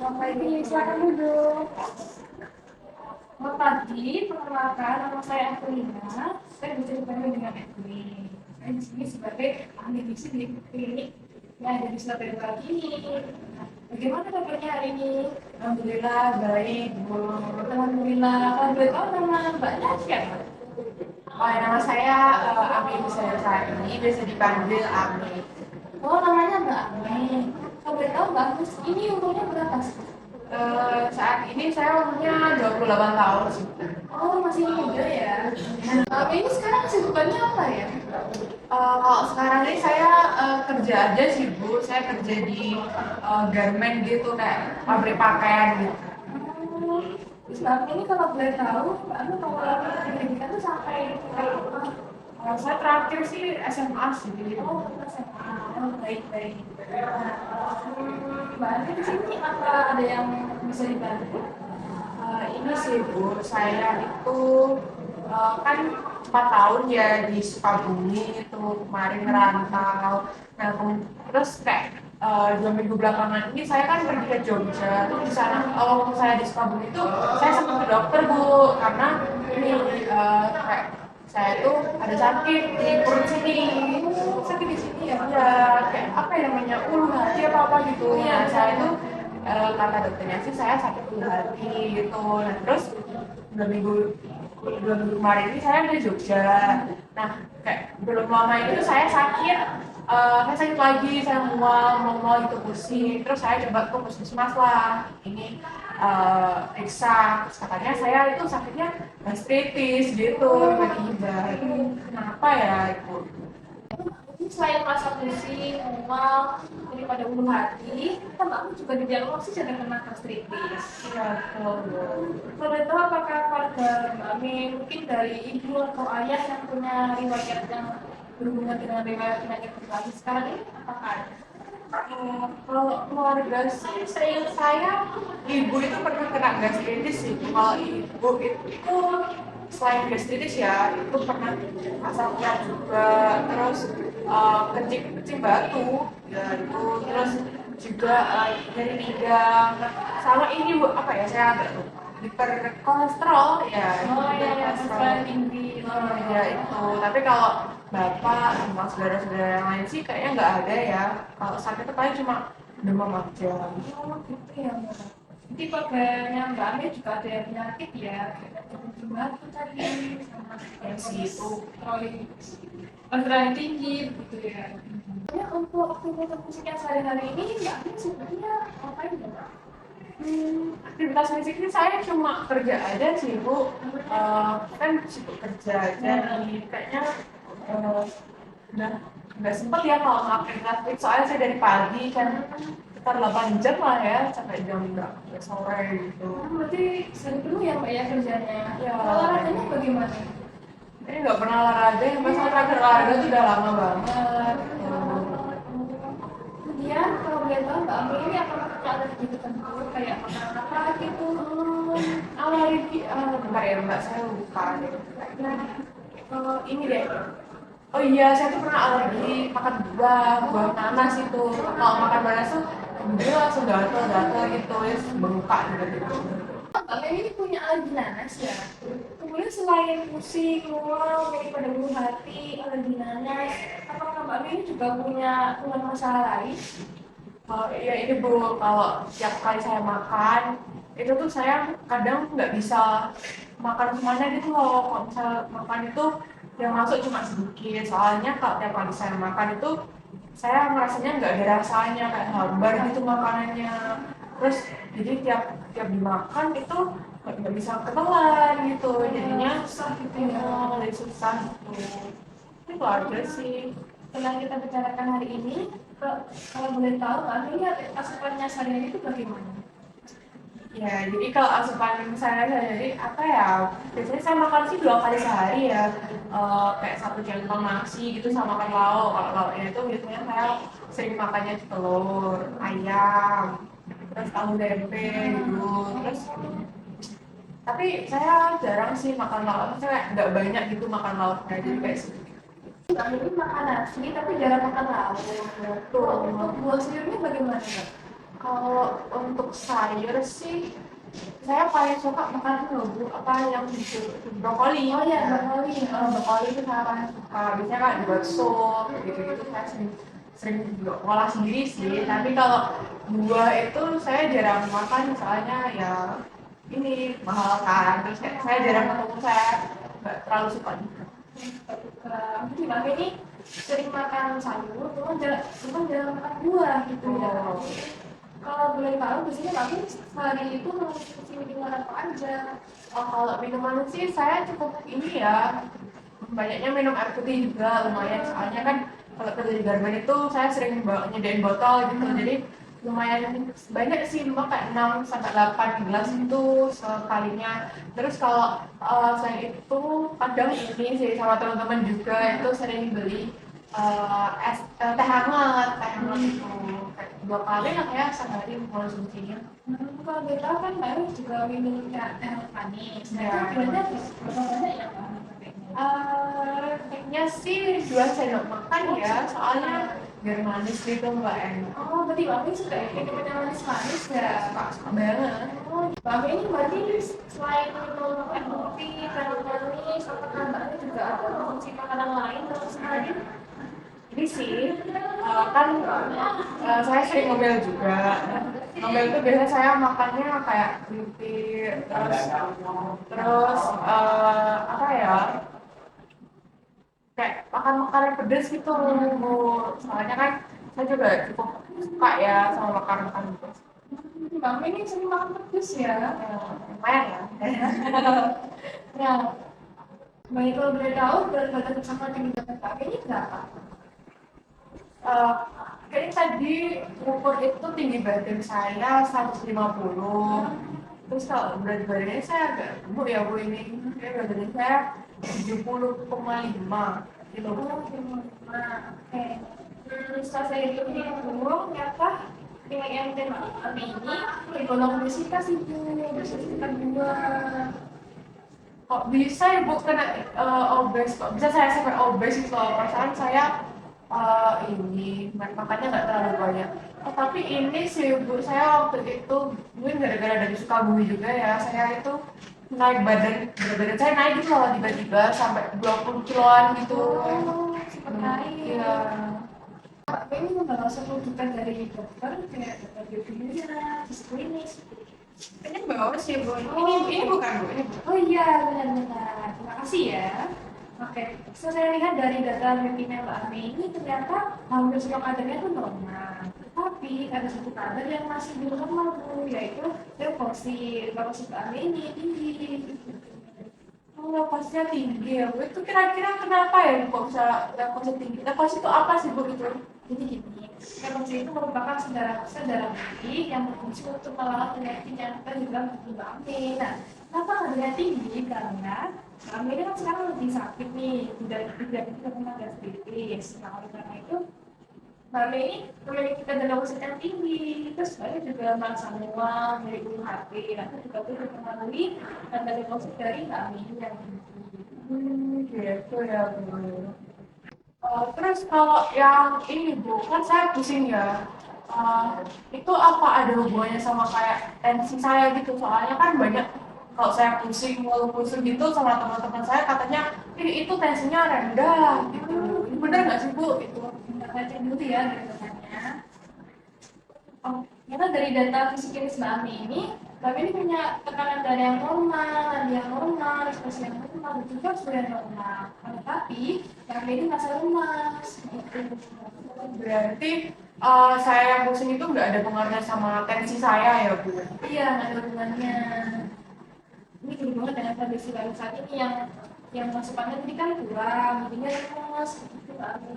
Selamat pagi, silakan duduk. Selamat pagi, perkenalkan nama saya Avelina. Saya bisa dipanggil dengan Edwin. Saya di sini sebagai ahli gizi di klinik yang ada di Surabaya Barat ini. Nah, bagaimana kabarnya hari ini? Alhamdulillah baik, Bu. Alhamdulillah. Kalau boleh tahu nama Mbaknya siapa? Oh, nama saya Ami Busayasari, biasa dipanggil Ami. Oh, namanya Mbak Ami. Kalau boleh tahu Mbak Ami ini umurnya berapa sih? Saat ini saya umurnya 28 tahun sih. Oh, masih muda ya. Mbak Ami ini sekarang kesibukannya apa ya? Kalau sekarang ini saya kerja aja sih, Bu. Saya kerja di garment gitu, kayak pabrik pakaian gitu. Terus Mbak Ami ini kalau boleh tahu, Mbak Ami kalau pendidikan tuh sampai tingkat apa? Saya terakhir sih SMA sih. Oh, SMA. Oh, baik-baik. Mbak Ami di sini apa ada yang bisa dibantu? Ini sih, Bu, saya itu kan 4 tahun ya di Sukabumi itu kemarin merantau. Nah, terus kayak 2 minggu belakangan ini saya kan pergi ke Jogja. Terus di sana waktu saya di Sukabumi itu saya sempat ke dokter, Bu, karena ini kayak saya tuh ada sakit di perut sini. Sakit di sini ya? Ya, kayak apa ya namanya, ulu hati apa apa gitu. Nah, saya tuh kata dokternya sih saya sakit ulu hati gitu. Nah, terus 2 minggu 2 minggu kemarin ini saya ke Jogja. Nah, kayak belum lama itu saya sakit lagi, saya mual gitu, pusing. Terus saya coba ke puskesmas lah, ini periksa. Terus katanya saya itu sakitnya gastritis gitu, tiba-tiba. Kenapa ya, Ibu? Ini selain rasa pusing, mual, daripada ulu hati, kan Mbak Ami juga didiagnosis ada kena gastritis. Iya, betul. Boleh tahu apakah keluarga Mbak Ami mungkin dari ibu atau ayah yang punya riwayat yang berhubungan dengan riwayat penyakit gastritis sekarang ini apakah ada? Kalau keluarga sih, seingat saya ibu itu pernah kena gastritis sih. Kalau ibu itu selain gastritis ya, itu pernah asam urat juga, terus kencing batu, ya itu, terus juga nyeri pinggang, sama ini, Bu, apa ya, saya agak lupa. Hiperkolesterol ya, Oh iya, ya, hiperkolesterol. sekolah tinggi. Oh ya itu, tapi kalau bapak sama saudara-saudara yang lain sih kayaknya nggak ada ya. Kalau sakit itu paling cuma demam aja. Oh gitu ya Mbak. Jadi keluarganya Mbak Ami juga ada yang penyakit ya, kayak kencing batu tadi, sama Tensi itu. kolesterol tinggi begitu ya. Ya untuk aktivitas fisiknya sehari-hari ini Mbak Ami sebenarnya ngapain ya Mbak? Aktivitas fisiknya saya cuma kerja aja sih, Bu. Kan sibuk kerja aja nih. Kayaknya eh, udah nggak sempet ya kalau ngelakuin aktivitas. Soalnya saya dari pagi kan sekitar 8 jam lah ya sampai jam berapa sore gitu. Berarti sering penuh ya Mbak ya kerjanya. Ya. Olahraganya bagaimana? Ini nggak pernah olahraga, yang pas terakhir olahraga tuh udah lama banget. Kemudian kalau boleh tahu Mbak Ami ini apakah punya alergi tertentu kayak makanan apa gitu? Alergi, bentar ya Mbak, saya lupa deh. Kayaknya ini deh. Oh iya, saya tuh pernah alergi makan buah nanas itu. Kalau makan nanas tuh dia langsung gatel gitu, ya bengkak gitu. Mbak Ami ini punya alergi nanas ya. Kemudian selain pusing, mual, daripada ulu hati, alergi nanas, apakah Mbak Ami ini juga punya masalah lain? Oh iya ini, Bu, kalau tiap kali saya makan itu tuh saya kadang nggak bisa makan semuanya gitu loh. Kalau misal makan itu yang masuk cuma sedikit. Soalnya kalau tiap kali saya makan itu saya ngerasanya nggak ada rasanya, kayak hambar gitu makanannya. Terus jadi tiap tiap dimakan itu nggak bisa ketelan gitu. Jadinya susah gitu ya, jadi susah gitu. Itu aja sih. Setelah kita bicarakan hari ini, kalau boleh tahu Mbak Ami ini asupannya sehari-hari itu bagaimana? Ya, jadi kalau asupan saya sehari apa ya? Biasanya saya makan sih 2 kali sehari ya. Kayak 1 centong nasi gitu sama makan lauk. Kalau lauknya itu biasanya saya sering makannya telur, ayam, terus tahu tempe gitu. Terus tapi saya jarang sih makan lauk. Saya nggak banyak gitu makan lauknya, jadi kayak sedikit. Mbak Ami makan nasi tapi jarang makan lauk. Tuh. Untuk buah sayurnya bagaimana Mbak? Kalau untuk sayur sih, saya paling suka makan loh apa yang itu brokoli. Oh ya, brokoli. Brokoli itu saya paling suka. Biasanya kan buat sup gitu-gitu saya sering juga ngolah sendiri sih. Tapi kalau buah itu saya jarang makan soalnya ya ini mahal kan. Terus saya jarang ketemu, saya nggak terlalu suka juga. Jadi Mbak ini sering makan sayur, cuman jarang makan buah gitu ya. Oh. Kalau boleh tahu, biasanya Mbak ini sehari itu mengonsumsi minuman apa aja? Kalau minuman sih saya cukup ini ya, banyaknya minum air putih juga lumayan, soalnya kan kalau kerja di garmen itu saya sering nyediain botol gitu, jadi lumayan banyak sih, kayak 6 sampai 8 gelas itu sekalinya. Terus kalau saya itu kadang ini sih sama teman-teman juga itu sering beli teh hangat itu kayak 2 kali lah ya sehari konsumsinya. Kalau boleh tahu kan Mbak Ewi juga minum teh manis. Nah, Ya. itu gimana berapa banyak ya Mbak? Kayaknya sih 2 sendok makan ya, soalnya biar manis gitu Mbak enak. Oh, berarti Mbak Ewi suka ya minum yang manis-manis ya? Suka banget. Oh, Mbak Ewi ini berarti selain minum teh putih, teh manis, apakah Mbak Ewi juga ada konsumsi makanan lain dalam sehari? Ini sih kan saya sering ngomel juga. Ngomel itu biasanya saya makannya kayak keripik, terus apa ya? Kayak makan makanan pedas gitu Bu. Soalnya kan saya juga cukup suka ya sama makanan pedas. Mbak Ewi ini sering makan pedas ya? Lumayan ya. Nah, baik kalau boleh tahu berat badan sama tinggi badan Mbak Ewi ini berapa? Eh, Kayaknya tadi ukur itu tinggi badan saya 150. Terus kalau berat badannya saya agak gemuk ya Bu ini. Kayak berat badan saya 70,5 kilo. Nah, oke. Setelah saya hitung-hitung, ternyata nilai MT kami ini tergolong obesitas itu, obesitas tingkat 2. Kok bisa Ibu kena obes? Kok bisa saya sampai obes itu? Perasaan saya ini makannya nggak terlalu banyak. Tapi ini sih Bu, saya waktu itu mungkin gara-gara dari Sukabumi juga ya, saya itu naik berat badan saya naik gitu loh tiba-tiba sampai 20 kiloan gitu. Sempat naik. Iya. Mbak ini membawa rujukan dari dokter, kayak dokter biokimia, psikologi. Ini bawa sih Bu. Ini bukan Bu, ini Bu. Oh iya, benar-benar. Terima kasih ya. Oke, setelah saya lihat dari data leukemia Mbak Ami ini ternyata hampir semua kadernya itu normal. Tapi ada satu kader yang masih belum normal Bu, yaitu leukosit. Leukosit Mbak Ami ini tinggi. Leukositnya tinggi ya Bu. Itu kira-kira kenapa ya Bu kok bisa leukosit tinggi? Leukosit itu apa sih Bu itu? Jadi gini, leukosit itu merupakan sel darah putih yang berfungsi untuk melawan penyakit yang kita juga tubuh Mbak Ami. Nah, kenapa kadernya tinggi? Karena Mbak Ami ini kan sekarang lebih sakit nih, tidak terkena gastritis. Nah, oleh karena itu Mbak Ami ini memiliki kadar leukosit yang tinggi, terus Mbak Ami juga merasa mual, nyeri ulu hati. Nah, itu juga perlu dipengaruhi kadar leukosit dari Mbak Ami yang tinggi. Gitu ya Bu. Terus kalau yang ini Bu, kan saya pusing ya. Itu apa ada hubungannya sama kayak tensi saya gitu? Soalnya kan banyak kalau saya pusing, walau pusing gitu sama teman-teman saya katanya, itu tensinya rendah gitu. Ini bener nggak sih Bu? Itu. Kita baca dulu ya datanya. Oh, ternyata dari data fisikinis Mbak Ami ini, Mbak Ami ini punya tekanan darah yang normal, nadi yang normal, ekspresi yang normal, dan juga suhu yang normal. Tetapi Mbak Ami ini masih lemas. Gitu. Berarti saya yang pusing itu nggak ada pengaruhnya sama tensi saya ya Bu? Iya, nggak ada hubungannya. Ini berhubungan dengan kondisi baru saat ini yang masukannya tadi kan kurang, jadinya lemas. Gitu Mbak Ami.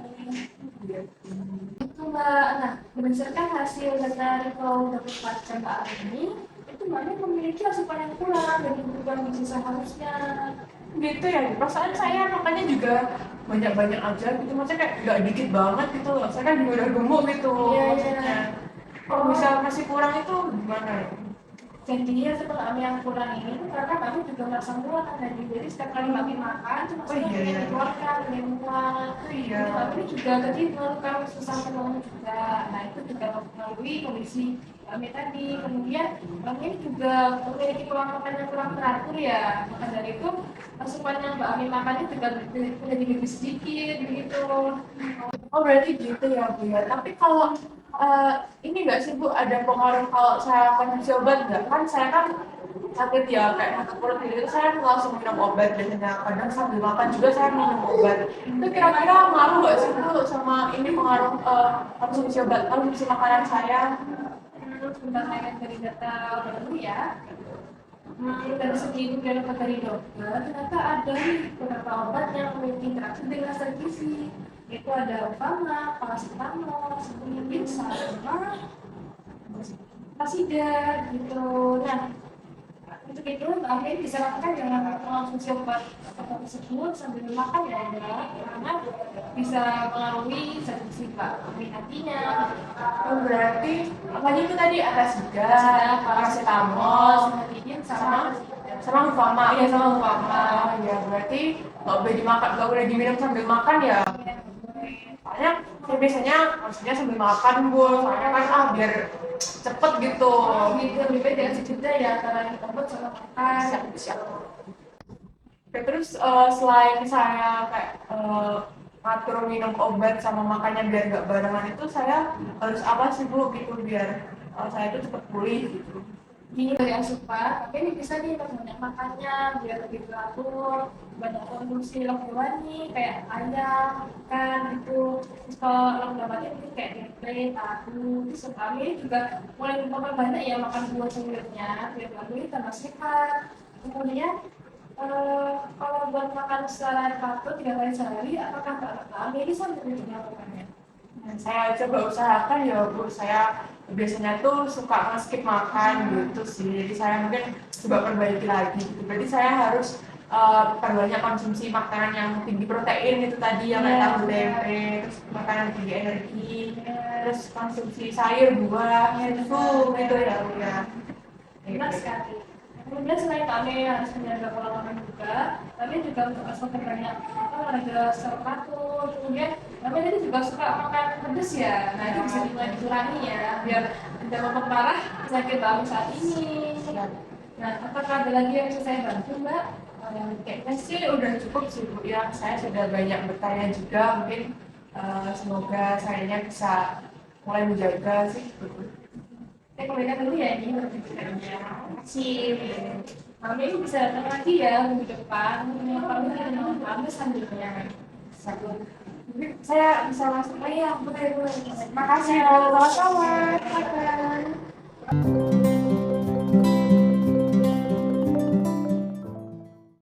Itu Mbak, nah berdasarkan hasil data recall 24 jam Mbak Ami ini, itu Mbak Ami memiliki asupan yang kurang dari kebutuhan gizi seharusnya. Gitu ya, perasaan saya makanya juga banyak-banyak aja gitu, maksudnya kayak nggak dikit banget gitu loh, saya kan juga udah gemuk gitu. Iya, maksudnya kalau bisa masih kurang itu gimana ya? Jadi ya setelah Ami yang kurang ini tuh karena Mbak Ami juga merasa mual kan, jadi setiap kali Mbak Ami makan itu maksudnya iya, iya. dikeluarkan dari mual. Iya. Jadi Mbak Ami juga tadi mengeluhkan susah penuh juga. Nah itu juga mempengaruhi kondisi Mbak tadi. Kemudian Mbak ini juga memiliki pola makan yang kurang teratur ya. Maka dari itu asupan yang Mbak makan itu juga menjadi lebih sedikit begitu. Oh berarti gitu ya Bu ya. Tapi kalau ini nggak sih Bu ada pengaruh kalau saya konsumsi obat nggak? Kan saya kan sakit ya kayak sakit perut gitu saya langsung minum obat biasanya. Kadang sambil makan juga saya minum obat. Itu kira-kira ngaruh nggak sih Bu sama ini pengaruh konsumsi obat konsumsi makanan saya? Sebentar saya dari data baru ya. Dari segi dan dari dokter, ternyata ada nih beberapa obat yang memiliki interaksi dengan zat gizi. Itu ada Ufama, paracetamol, Ceftriaxone, sama Pasida gitu. Nah, untuk itu Mbak Amin bisa lakukan dengan mengonsumsi obat tersebut sambil makan ya Mbak, karena bisa mengaruhi zat gizi Mbak Amin nantinya. Oh, berarti apanya itu tadi Atasida, Ada paracetamol, Ceftriaxone, sama sama Ufama. iya sama Ufama. Oh ya berarti nggak boleh dimakan, nggak boleh diminum sambil makan ya. Soalnya saya biasanya maksudnya sambil makan Bu, soalnya kan biar cepet gitu. Gitu lebih baik dengan sejeda ya antara obat sama makan. Siap. Oke, terus selain saya kayak ngatur minum obat sama makannya biar nggak barengan itu saya harus apa sih Bu gitu biar saya itu cepet pulih gitu. Gini dari asupan, tapi ini bisa nih banyak makannya biar lebih teratur, banyak konsumsi lemak hewani kayak ayam, ikan gitu. Terus kalau lemak nabati mungkin kayak tempe, tahu. Terus kami juga mulai banyak ya makan buah sayurnya biar kami tambah sehat. Kemudian kalau buat makan secara teratur 3 kali sehari, apakah kami ini sampai untuk melakukannya? Nah, saya coba usahakan ya Bu, saya biasanya tuh suka nge-skip makan gitu sih, jadi saya mungkin coba perbaiki lagi gitu. Berarti saya harus perbanyak konsumsi makanan yang tinggi protein itu tadi yang kayak tahu tempe, terus makanan tinggi energi, terus konsumsi sayur, buah, susu gitu ya Bu ya. Benar sekali. Kemudian selain kami harus menjaga pola makan juga, kami juga untuk asupan banyak olahraga secara teratur. Kemudian kami tadi juga suka makan pedas ya. Nah itu bisa dimulai dikurangi ya, biar tidak memperparah penyakit kami saat ini. Nah, apakah ada lagi yang bisa saya bantu Mbak? Kayaknya sih udah cukup sih Bu ya, saya sudah banyak bertanya juga, mungkin semoga sayanya bisa mulai menjaga sih Bu. Saya kembalikan dulu ya ini berbicaranya. Sip. Kami bisa datang lagi ya minggu depan. Kami akan kami selanjutnya. Satu. Saya bisa masuk Oh iya, boleh. Makasih Bu, sama-sama. Silakan.